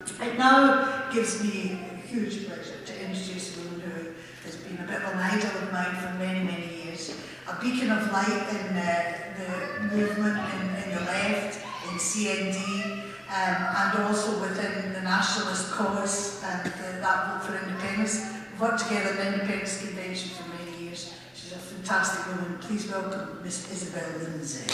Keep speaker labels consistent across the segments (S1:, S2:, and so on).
S1: It now gives me a huge pleasure to introduce a woman who has been a bit of an idol of mine for many, many years, a beacon of light in the movement in the left, in CND, and also within the nationalist cause and that vote for independence. We've worked together in the Independence Convention for many years. She's a fantastic woman. Please welcome Miss Isobel Lindsay.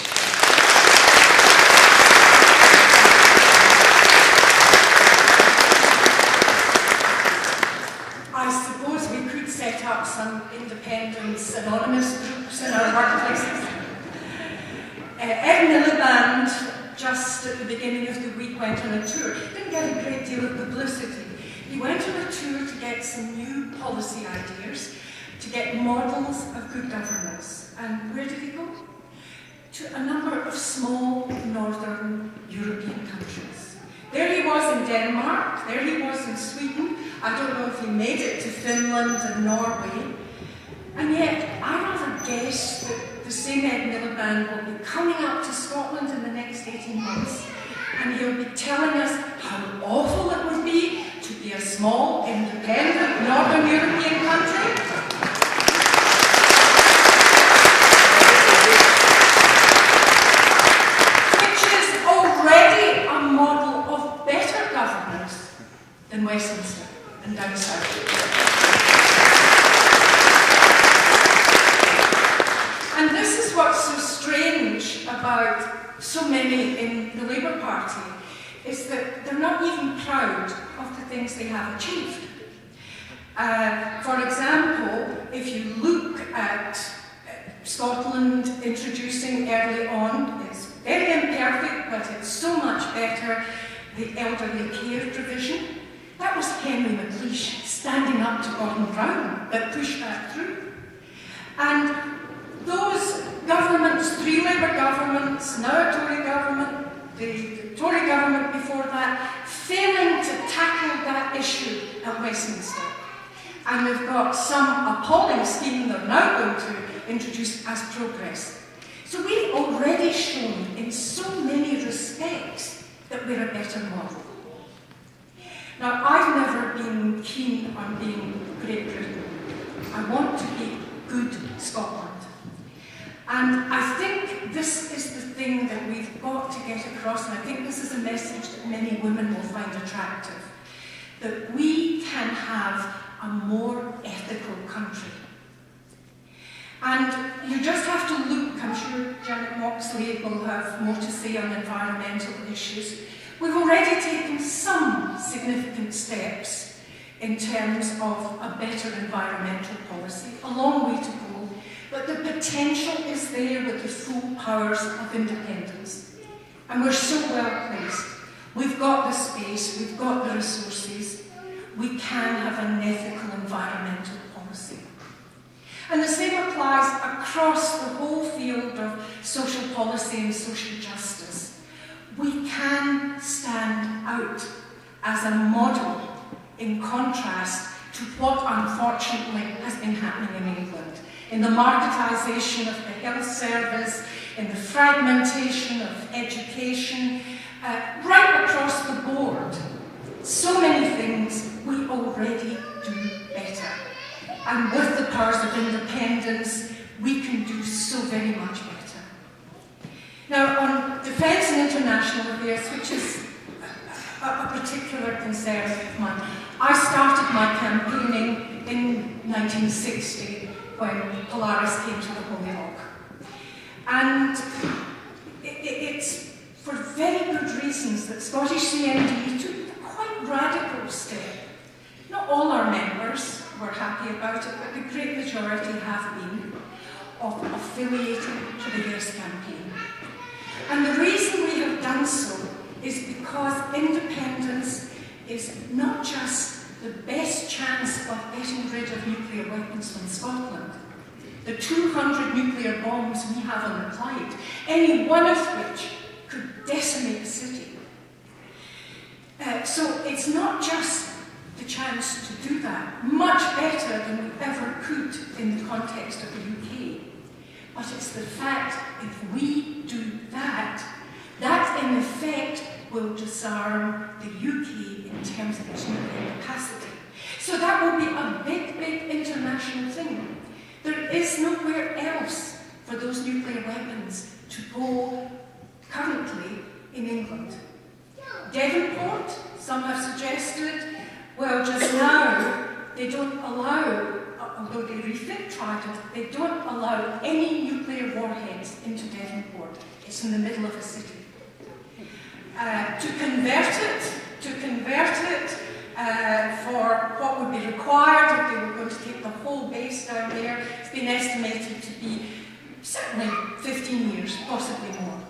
S2: I suppose we could set up some independence anonymous groups in our workplaces. Ed Miliband, just at the beginning of the week, went on a tour. Didn't get a great deal of publicity. He went on a tour to get some new policy ideas, to get models of good governance. And where did he go? To a number of small northern European countries. There he was in Denmark, there he was in Sweden. I don't know if he made it to Finland and Norway. And yet, I rather guess that the same Ed Miliband will be coming up to Scotland in the next 18 months, and he'll be telling us how awful it would be to be a small, independent Northern European country. Which is already a model of better governance than Westminster and down south. And this is what's so strange about so many in the Labour Party, is that they're not even proud of the things they have achieved. For example, if you look at Scotland introducing early on, it's very imperfect, but it's so much better, the elderly care provision. That was Henry McLeish standing up to Gordon Brown that pushed that through. And those governments, 3 Labour governments, now a Tory government, the Tory government before that, failing to tackle that issue at Westminster. And they've got some appalling scheme they're now going to introduce as progress. So we've already shown in so many respects that we're a better model. Now, I've never been keen on being Great Britain. I want to be good Scotland. And I think this is the thing that we've got to get across, and I think this is a message that many women will find attractive, that we can have a more ethical country. And you just have to look, I'm sure Janet Moxley will have more to say on environmental issues. We've already taken some significant steps in terms of a better environmental policy, a long way to go, but the potential is there with the full powers of independence. And we're so well placed. We've got the space, we've got the resources, we can have an ethical environmental policy. And the same applies across the whole field of social policy and social justice. We can stand out as a model in contrast to what unfortunately has been happening in England, in the marketisation of the health service, in the fragmentation of education, right across the board. So many things we already do better. And with the powers of independence, we can do so very much better. Now, on defence and international affairs, which is a particular concern of mine, I started my campaigning in 1960 when Polaris came to the Holy Loch. And it's for very good reasons that Scottish SCND took a quite radical step. Not all our members were happy about it, but the great majority have been, of affiliating to the Yes campaign. And the reason we have done so is because independence is not just the best chance of getting rid of nuclear weapons from Scotland. The 200 nuclear bombs we have on the Clyde, any one of which could decimate a city. So it's not just the chance to do that, much better than we ever could in the context of the UK. But it's the fact if we do that, that in effect will disarm the UK in terms of its nuclear capacity. So that will be a big, big international thing. There is nowhere else for those nuclear weapons to go currently in England. Devonport, some have suggested, well, just now they don't allow, although they refit Trident, they don't allow any nuclear warheads into Devonport. It's in the middle of a city. To convert it for what would be required if they were going to take the whole base down there, it's been estimated to be certainly 15 years, possibly more.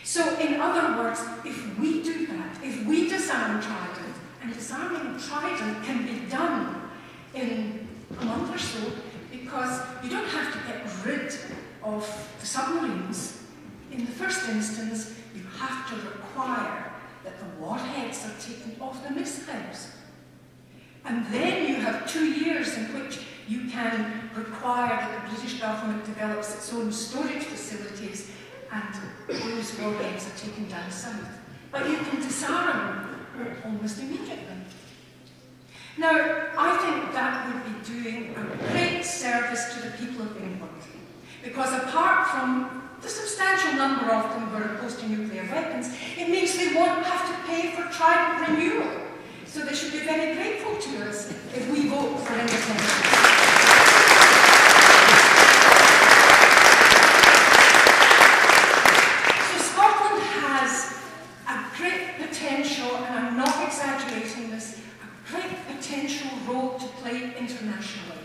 S2: So in other words, if we do that, if we disarm Trident, and disarming Trident can be done in a month or so, because you don't have to get rid of the submarines. In the first instance, you have to require that the warheads are taken off the missiles. And then you have 2 years in which you can require that the British government develops its own storage facilities and those warheads are taken down south. But you can disarm almost immediately. Now, I think that would be doing a great service to the people of England, because apart from the substantial number of them who are opposed to nuclear weapons, it means they won't have to pay for Trident renewal. So they should be very grateful to us if we vote for independence. Exaggerating this, a great potential role to play internationally.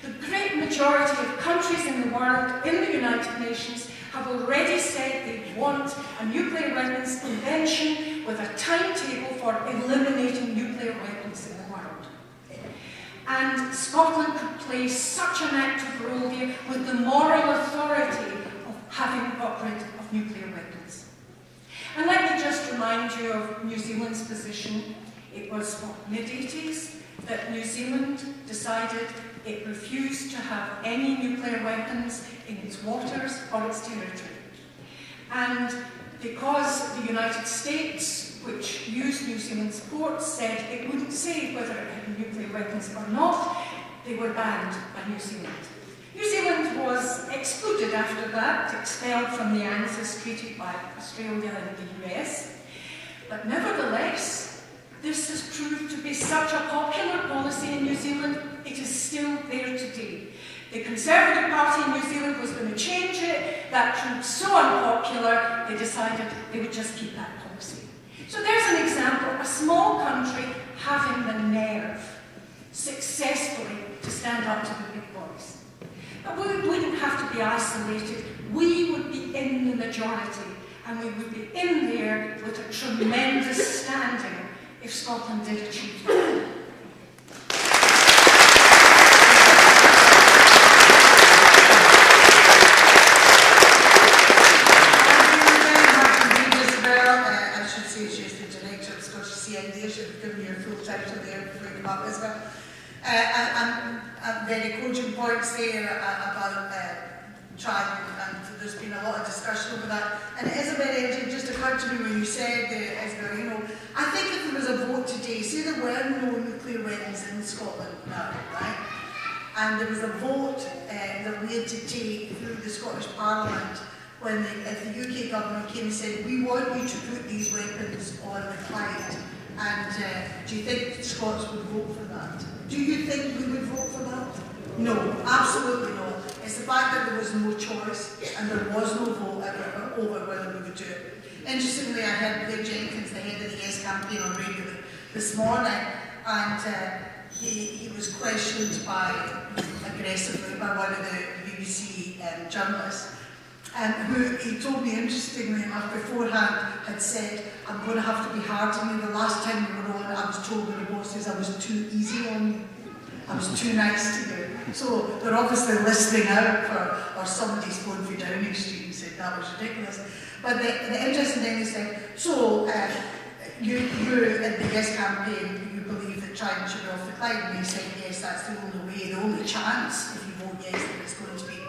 S2: The great majority of countries in the world, in the United Nations, have already said they want a nuclear weapons convention with a timetable for eliminating nuclear weapons in the world. And Scotland could play such an active role here with the moral authority of having got rid of nuclear weapons. And let me just remind you of New Zealand's position. It was mid-80s that New Zealand decided it refused to have any nuclear weapons in its waters or its territory. And because the United States, which used New Zealand's ports, said it wouldn't say whether it had nuclear weapons or not, they were banned by New Zealand. New Zealand was excluded after that, expelled from the ANZUS Treaty by Australia and the US. But nevertheless, this has proved to be such a popular policy in New Zealand, it is still there today. The Conservative Party in New Zealand was going to change it. That proved so unpopular, they decided they would just keep that policy. So there's an example, a small country having the nerve successfully to stand up to the big boys. But we wouldn't have to be isolated. We would be in the majority, and we would be in there with a tremendous standing if Scotland did achieve that.
S1: I should say she's the director of Scottish SCND. I should have given you a full title there before you come up as well. And very cogent points there about Trident, and there's been a lot of discussion over that. And Isobel, it just occurred to me when you said, Isobel, you know, I think if there was a vote today, say there were no nuclear weapons in Scotland now, right? And there was a vote that we had to take through the Scottish Parliament when if the UK government came and said, we want you to put these weapons on the Clyde. And do you think Scots would vote for that? Do you think we would vote for that? No, absolutely not. It's the fact that there was no choice and there was no vote ever over whether we would do it. Interestingly, I heard Blair Jenkins, the head of the Yes campaign, on radio this morning, and he was questioned aggressively by one of the BBC journalists, who he told me, interestingly enough, beforehand had said, I'm going to have to be hard on you. The last time we were on, I was told by the bosses I was too easy on you. I was too nice to you. So they're obviously listening out or somebody's phoned for Downing Street and said that was ridiculous. But the interesting thing is that, so you in the Yes campaign, you believe that Trident should be off the Clyde, and you said yes, that's the only way, the only chance, if you vote yes, that it's going to be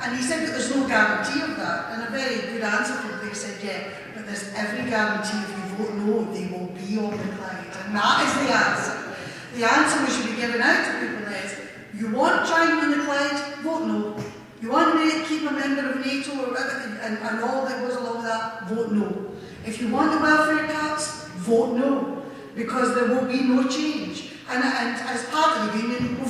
S1: And he said that there's no guarantee of that. And a very good answer from there said, yeah, but there's every guarantee if you vote no, they will be on the Clyde. And that is the answer. The answer we should be giving out to people is, you want China on the Clyde, vote no. You want to keep a member of NATO or and all that goes along with that, vote no. If you want the welfare cuts, vote no. Because there will be no change. And as part of the union,